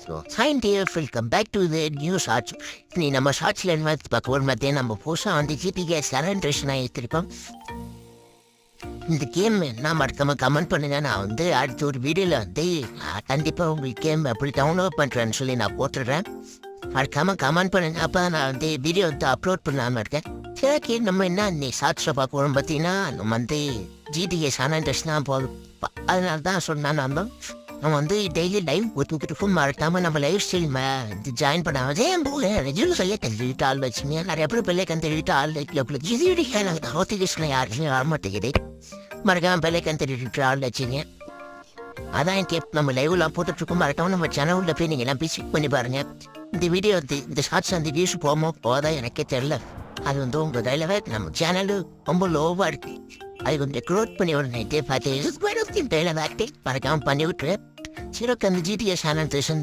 So hi dear, welcome back to the new shorts. நீ நம்ம ஷார்ட்ஸில் என்ன பார்க்க ஒரு மத்தியம் நம்ம புதுசாக வந்து ஜிபிகே செலன்ட்ரேஷன் ஆகிருக்கோம். இந்த கேம் நான் மறக்காம கமெண்ட் பண்ணுங்க. நான் வந்து அடுத்த ஒரு வீடியோவில் வந்து கண்டிப்பாக உங்களுக்கு கேம் எப்படி டவுன்லோட் பண்ணுறேன்னு சொல்லி நான் போட்டுடுறேன். மறக்காம கமெண்ட் பண்ணுங்க. அப்போ நான் வந்து வீடியோ வந்து அப்லோட் பண்ணாமல் இருக்கேன். சரி, நம்ம என்ன நீ ஷார்ட்ஸில் பார்க்கணும் பார்த்தீங்கன்னா நம்ம வந்து ஜிடிஏ செலன்ட்ரேஷன் தான் போதும். அதனால தான் சொன்னேன் நம்ம வந்து டெய்லி லைவ் ஒத்துக்கிட்டு மறக்காம நம்ம லைஃப் ஸ்டைல் இது ஜாயின் பண்ணாதே ரெஜியூல் செய்ய தெரிஞ்சுட்டு ஆள் வச்சுங்க. நிறைய பேர் பிள்ளைக்கன் தெரிவிட்டு ஆள் இது ஹோத்திகிஸ்ல யாருமே வரமாட்டேங்குது. மறக்காம பிள்ளைக்கன் தெரிவிட்டு ஆள் வச்சுங்க. அதான் கேப் நம்ம லைவ்லாம் போட்டுட்ருக்கோம். மறக்காம நம்ம சேனலில் போய் நீங்கள் எல்லாம் விசிட் பண்ணி பாருங்க. இந்த வீடியோ வந்து இந்த ஷார்ட்ஸ் வந்து வியூஸ் போதா எனக்கே தெரில. அது வந்து உங்கள் கையில் நம்ம சேனலு ரொம்ப லோவாக இருக்குது. அது கொஞ்சம் க்ரோத் பண்ணி ஒரு நைட்டே பார்த்து மறக்காம பண்ணி விட்டுரு. சரி, அந்த ஜிடிஎஸ் சேனல்